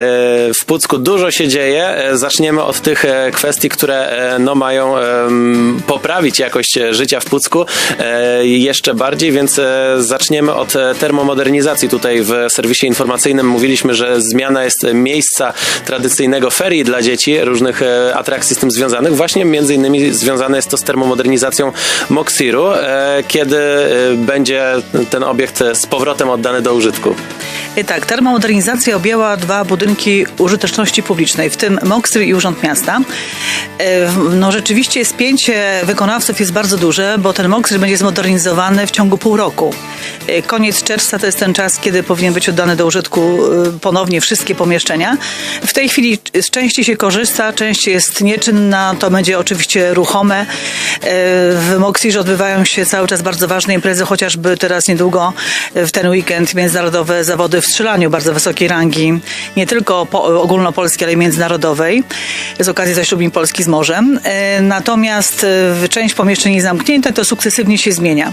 W Pucku dużo się dzieje. Zaczniemy od tych kwestii, które mają poprawić jakość życia w Pucku jeszcze bardziej, więc zaczniemy od termomodernizacji. Tutaj w serwisie informacyjnym mówiliśmy, że zmiana jest miejsca tradycyjnego ferii dla dzieci, różnych atrakcji z tym związanych. Właśnie między innymi związane jest to z termomodernizacją Moksiru, kiedy będzie ten obiekt z powrotem oddany do użytku. Tak, termomodernizacja objęła 2 budynki użyteczności publicznej, w tym Moksir i Urząd Miasta. Rzeczywiście spięcie wykonawców jest bardzo duże, bo ten Moksir będzie zmodernizowany w ciągu pół roku. Koniec czerwca to jest ten czas, kiedy powinien być oddany do użytku ponownie wszystkie pomieszczenia. W tej chwili z części się korzysta, część jest nieczynna, to będzie oczywiście ruchome. W Moksirze odbywają się cały czas bardzo ważne imprezy, chociażby teraz niedługo w ten weekend międzynarodowe zawody w strzelaniu bardzo wysokiej rangi, nie tylko ogólnopolskiej, ale i międzynarodowej, z okazji zaślubin Polski z morzem. Natomiast część pomieszczeń jest zamknięta, to sukcesywnie się zmienia.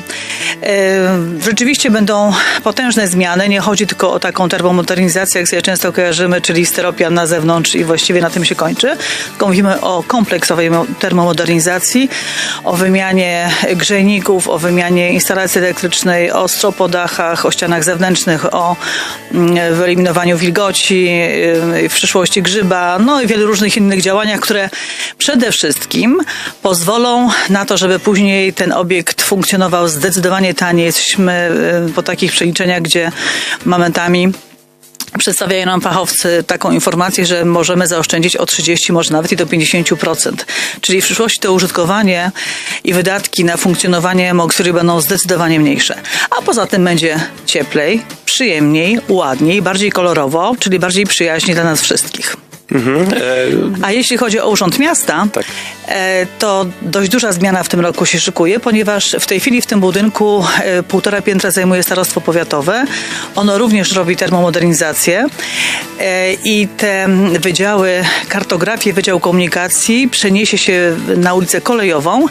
Rzeczywiście będą potężne zmiany, nie chodzi tylko o taką termomodernizację, jak sobie często kojarzymy, czyli steropian na zewnątrz i właściwie na tym się kończy, tylko mówimy o kompleksowej termomodernizacji, o wymianie grzejników, o wymianie instalacji elektrycznej, o stropodachach, o ścianach zewnętrznych, o wyeliminowaniu wilgoci, w przyszłości grzyba, i wielu różnych innych działaniach, które przede wszystkim pozwolą na to, żeby później ten obiekt funkcjonował zdecydowanie taniej. Jesteśmy po takich przeliczeniach, gdzie momentami przedstawiają nam fachowcy taką informację, że możemy zaoszczędzić o 30, może nawet i do 50%. Czyli w przyszłości to użytkowanie i wydatki na funkcjonowanie Moksiru będą zdecydowanie mniejsze. A poza tym będzie cieplej, przyjemniej, ładniej, bardziej kolorowo, czyli bardziej przyjaźnie dla nas wszystkich. A jeśli chodzi o Urząd Miasta, tak, to dość duża zmiana w tym roku się szykuje, ponieważ w tej chwili w tym budynku 1,5 piętra zajmuje starostwo powiatowe. Ono również robi termomodernizację i te wydziały kartografii, Wydział Komunikacji przeniesie się na ulicę Kolejową.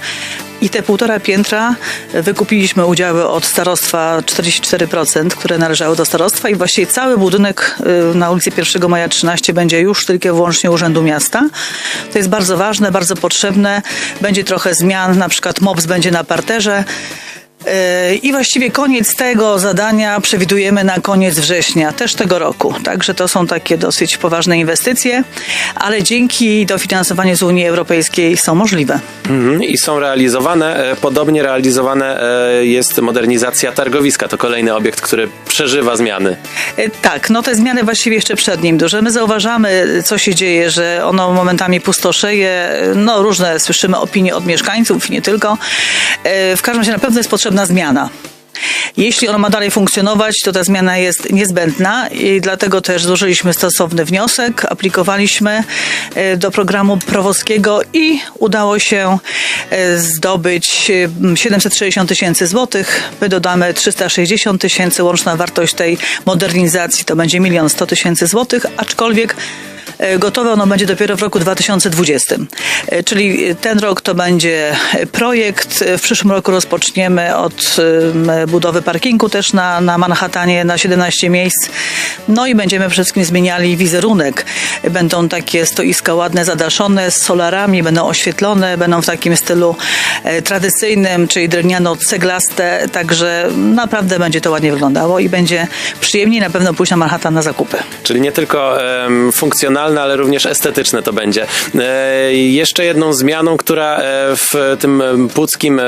I te 1,5 piętra wykupiliśmy udziały od starostwa 44%, które należały do starostwa i właściwie cały budynek na ulicy 1 Maja 13 będzie już tylko i wyłącznie Urzędu Miasta. To jest bardzo ważne, bardzo potrzebne. Będzie trochę zmian, na przykład MOPS będzie na parterze. I właściwie koniec tego zadania przewidujemy na koniec września też tego roku. Także to są takie dosyć poważne inwestycje, ale dzięki dofinansowaniu z Unii Europejskiej są możliwe. I są realizowane. Podobnie realizowana jest modernizacja targowiska. To kolejny obiekt, który przeżywa zmiany. Tak, te zmiany właściwie jeszcze przed nim duże. My zauważamy, co się dzieje, że ono momentami pustoszeje. Różne słyszymy opinie od mieszkańców i nie tylko. W każdym razie na pewno jest potrzebna zmiana. Jeśli ono ma dalej funkcjonować, to ta zmiana jest niezbędna i dlatego też złożyliśmy stosowny wniosek, aplikowaliśmy do programu Prowockiego i udało się zdobyć 760 000 złotych. My dodamy 360 000, łączna wartość tej modernizacji to będzie 1 100 000 złotych, aczkolwiek gotowe ono będzie dopiero w roku 2020. Czyli ten rok to będzie projekt. W przyszłym roku rozpoczniemy od budowy parkingu też na Manhattanie na 17 miejsc. I będziemy przede wszystkim zmieniali wizerunek. Będą takie stoiska ładne, zadaszone z solarami, będą oświetlone, będą w takim stylu tradycyjnym, czyli drewniano-ceglaste. Także naprawdę będzie to ładnie wyglądało i będzie przyjemniej na pewno pójść na Manhattan na zakupy. Czyli nie tylko funkcjonalne, ale również estetyczne to będzie. Jeszcze jedną zmianą, która w tym puckim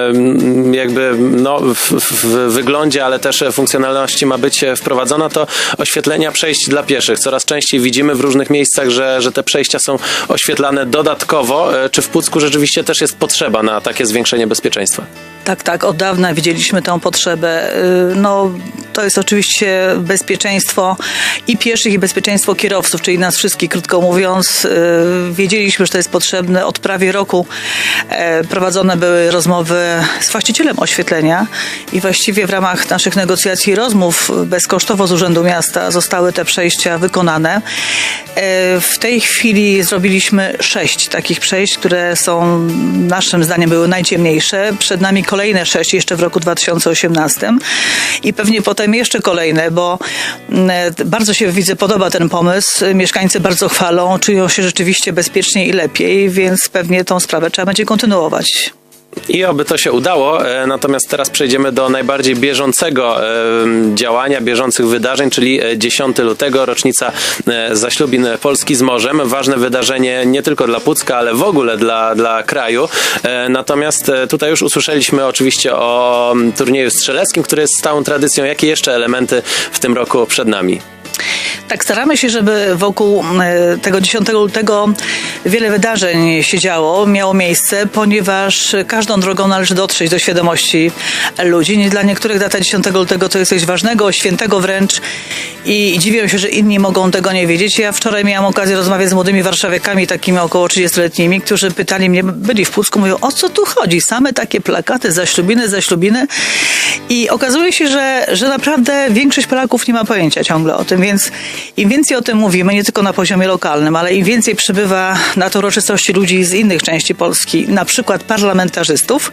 w wyglądzie, ale też funkcjonalności ma być wprowadzona, to oświetlenia przejść dla pieszych. Coraz częściej widzimy w różnych miejscach, że te przejścia są oświetlane dodatkowo. Czy w Pucku rzeczywiście też jest potrzeba na takie zwiększenie bezpieczeństwa? Tak, od dawna widzieliśmy tę potrzebę. To jest oczywiście bezpieczeństwo i pieszych, i bezpieczeństwo kierowców, czyli nas wszystkich, krótko mówiąc. Wiedzieliśmy, że to jest potrzebne. Od prawie roku prowadzone były rozmowy z właścicielem oświetlenia i właściwie w ramach naszych negocjacji i rozmów bezkosztowo z Urzędu Miasta zostały te przejścia wykonane. W tej chwili zrobiliśmy 6 takich przejść, które są naszym zdaniem były najciemniejsze. Przed nami kolejne 6 jeszcze w roku 2018 i pewnie potem jeszcze kolejne, bo bardzo się, widzę, podoba ten pomysł. Mieszkańcy bardzo chwalą, czują się rzeczywiście bezpieczniej i lepiej, więc pewnie tą sprawę trzeba będzie kontynuować. I oby to się udało, natomiast teraz przejdziemy do najbardziej bieżącego działania, bieżących wydarzeń, czyli 10 lutego, rocznica zaślubin Polski z morzem. Ważne wydarzenie nie tylko dla Pucka, ale w ogóle dla kraju. Natomiast tutaj już usłyszeliśmy oczywiście o turnieju strzeleckim, który jest stałą tradycją. Jakie jeszcze elementy w tym roku przed nami? Tak, staramy się, żeby wokół tego 10 lutego wiele wydarzeń się działo, miało miejsce, ponieważ każdą drogą należy dotrzeć do świadomości ludzi. Dla niektórych data 10 lutego to jest coś ważnego, świętego wręcz i dziwią się, że inni mogą tego nie wiedzieć. Ja wczoraj miałam okazję rozmawiać z młodymi warszawiakami, takimi około 30-letnimi, którzy pytali mnie, byli w Pucku, mówią, o co tu chodzi? Same takie plakaty, zaślubiny i okazuje się, że naprawdę większość Polaków nie ma pojęcia ciągle o tym, więc im więcej o tym mówimy, nie tylko na poziomie lokalnym, ale im więcej przybywa na te uroczystości ludzi z innych części Polski, na przykład parlamentarzystów,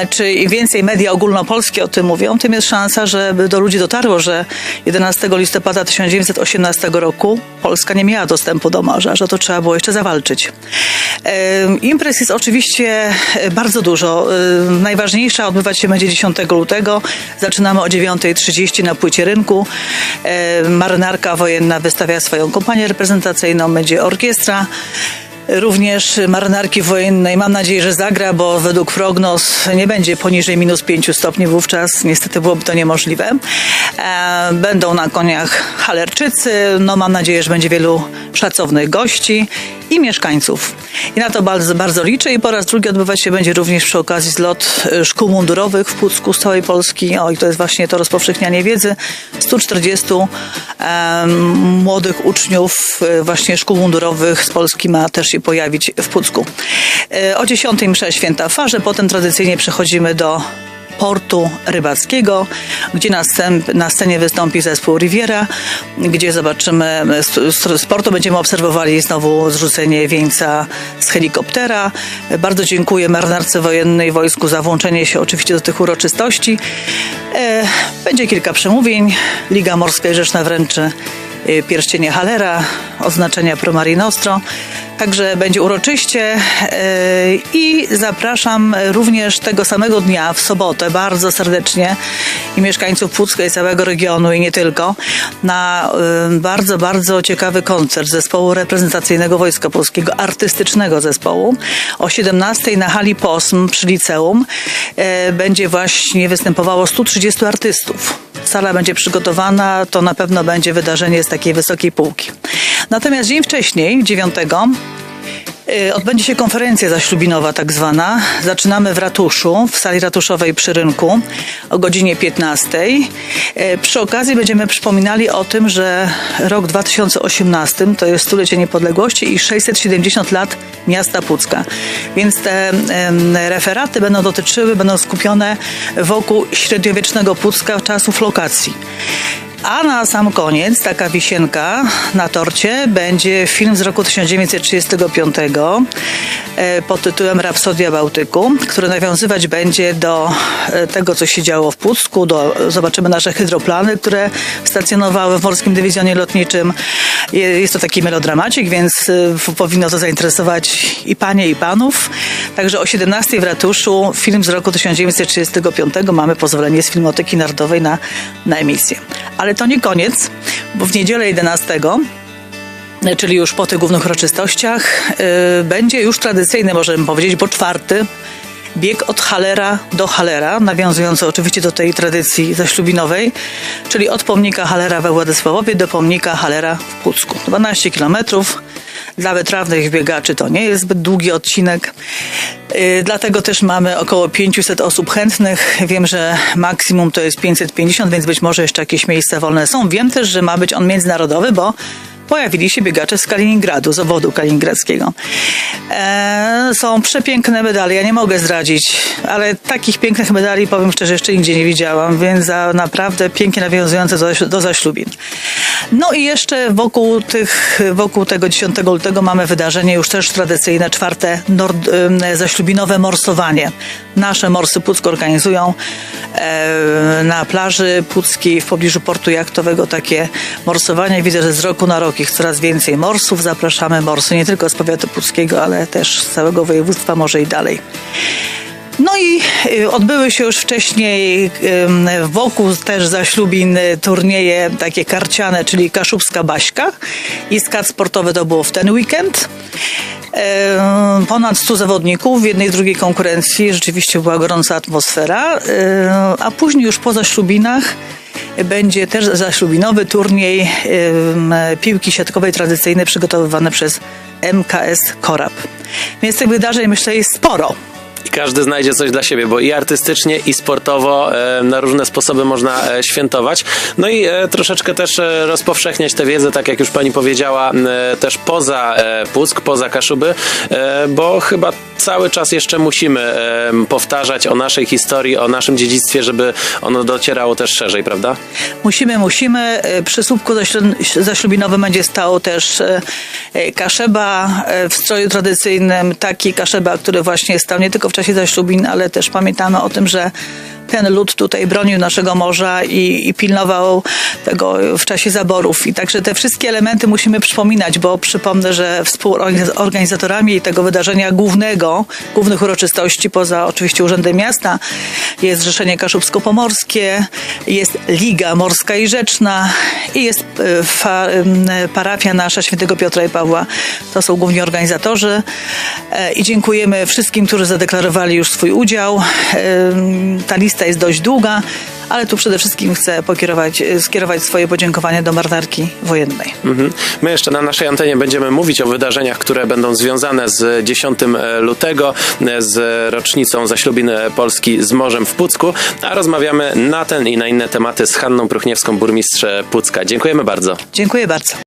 czy im więcej media ogólnopolskie o tym mówią, tym jest szansa, żeby do ludzi dotarło, że 11 listopada 1918 roku Polska nie miała dostępu do morza, że to trzeba było jeszcze zawalczyć. Imprez jest oczywiście bardzo dużo. Najważniejsza odbywać się będzie 10 lutego. Zaczynamy o 9:30 na płycie rynku. Marynarka wojenna wystawia swoją kompanię reprezentacyjną, będzie orkiestra. Również marynarki wojennej, mam nadzieję, że zagra, bo według prognoz nie będzie poniżej -5 stopni wówczas. Niestety byłoby to niemożliwe. Będą na koniach halerczycy. Mam nadzieję, że będzie wielu szacownych gości i mieszkańców. I na to bardzo, bardzo liczę. I po raz drugi odbywać się będzie również przy okazji zlot szkół mundurowych w Pucku z całej Polski. I to jest właśnie to rozpowszechnianie wiedzy. 140 młodych uczniów właśnie szkół mundurowych z Polski ma też się pojawić w Pucku. O 10 msza święta w Farze, potem tradycyjnie przechodzimy do portu rybackiego, gdzie na scenie wystąpi zespół Riviera, gdzie zobaczymy, z portu będziemy obserwowali znowu zrzucenie wieńca z helikoptera. Bardzo dziękuję marynarce wojennej, wojsku za włączenie się oczywiście do tych uroczystości. Będzie kilka przemówień. Liga Morska i Rzeczna wręczy pierścienie Hallera, oznaczenia Pro Mare Nostrum. Także będzie uroczyście i zapraszam również tego samego dnia, w sobotę, bardzo serdecznie i mieszkańców Pucka i całego regionu i nie tylko, na bardzo, bardzo ciekawy koncert zespołu reprezentacyjnego Wojska Polskiego, artystycznego zespołu. O 17:00 na hali POSM przy liceum będzie właśnie występowało 130 artystów. Sala będzie przygotowana, to na pewno będzie wydarzenie z takiej wysokiej półki. Natomiast dzień wcześniej, 9, odbędzie się konferencja zaślubinowa tak zwana. Zaczynamy w ratuszu, w sali ratuszowej przy rynku o godzinie 15:00. Przy okazji będziemy przypominali o tym, że rok 2018 to jest 100-lecie niepodległości i 670 lat miasta Pucka. Więc te referaty będą skupione wokół średniowiecznego Pucka czasów lokacji. A na sam koniec, taka wisienka na torcie, będzie film z roku 1935 pod tytułem Rapsodia Bałtyku, który nawiązywać będzie do tego, co się działo w Pucku. Zobaczymy nasze hydroplany, które stacjonowały w Morskim Dywizjonie Lotniczym. Jest to taki melodramacik, więc powinno to zainteresować i panie, i panów. Także o 17:00 w ratuszu film z roku 1935. Mamy pozwolenie z Filmoteki Narodowej na emisję. Ale to nie koniec, bo w niedzielę 11, czyli już po tych głównych uroczystościach, będzie już tradycyjny, możemy powiedzieć, bo 4. bieg od Hallera do Hallera, nawiązujący oczywiście do tej tradycji zaślubinowej, czyli od pomnika Hallera we Władysławowie do pomnika Hallera w Pucku. 12 kilometrów. Dla wytrawnych biegaczy to nie jest zbyt długi odcinek. Dlatego też mamy około 500 osób chętnych. Wiem, że maksimum to jest 550, więc być może jeszcze jakieś miejsca wolne są. Wiem też, że ma być on międzynarodowy, bo pojawili się biegacze z Kaliningradu, z obwodu kaliningradzkiego. Są przepiękne medale, ja nie mogę zdradzić, ale takich pięknych medali, powiem szczerze, jeszcze nigdzie nie widziałam, więc naprawdę pięknie nawiązujące do zaślubin. No i jeszcze wokół tego 10 lutego mamy wydarzenie już też tradycyjne, 4. zaślubinowe morsowanie. Nasze Morsy Puck organizują na plaży puckiej w pobliżu portu jachtowego takie morsowanie. Widzę, że z roku na rok ich coraz więcej morsów. Zapraszamy morsy nie tylko z powiatu puckiego, ale też z całego województwa, może i dalej. No i odbyły się już wcześniej wokół też zaślubin turnieje takie karciane, czyli Kaszubska Baśka i skat sportowy to było w ten weekend. Ponad 100 zawodników w jednej i drugiej konkurencji, rzeczywiście była gorąca atmosfera, a później już po zaślubinach będzie też zaślubinowy turniej piłki siatkowej tradycyjnej przygotowywany przez MKS Korab. Więc tych wydarzeń, myślę, jest sporo. I każdy znajdzie coś dla siebie, bo i artystycznie, i sportowo na różne sposoby można świętować. No i troszeczkę też rozpowszechniać tę wiedzę, tak jak już pani powiedziała, też poza Puck, poza Kaszuby, bo chyba cały czas jeszcze musimy powtarzać o naszej historii, o naszym dziedzictwie, żeby ono docierało też szerzej, prawda? Musimy. Przy słupku zaślubinowym będzie stał też kaszeba w stroju tradycyjnym, taki kaszeba, który właśnie stał nie tylko w czasie zaślubin, ale też pamiętamy o tym, że ten lud tutaj bronił naszego morza i pilnował tego w czasie zaborów. I także te wszystkie elementy musimy przypominać, bo przypomnę, że współorganizatorami tego wydarzenia głównych uroczystości, poza oczywiście Urzędem Miasta, jest Zrzeszenie Kaszubsko-Pomorskie, jest Liga Morska i Rzeczna i jest parafia nasza Świętego Piotra i Pawła. To są główni organizatorzy i dziękujemy wszystkim, którzy zadeklarowali już swój udział. Ta lista jest dość długa, ale tu przede wszystkim chcę skierować swoje podziękowanie do marynarki wojennej. My jeszcze na naszej antenie będziemy mówić o wydarzeniach, które będą związane z 10 lutego, z rocznicą zaślubin Polski z morzem w Pucku, a rozmawiamy na ten i na inne tematy z Hanną Pruchniewską, burmistrz Pucka. Dziękujemy bardzo. Dziękuję bardzo.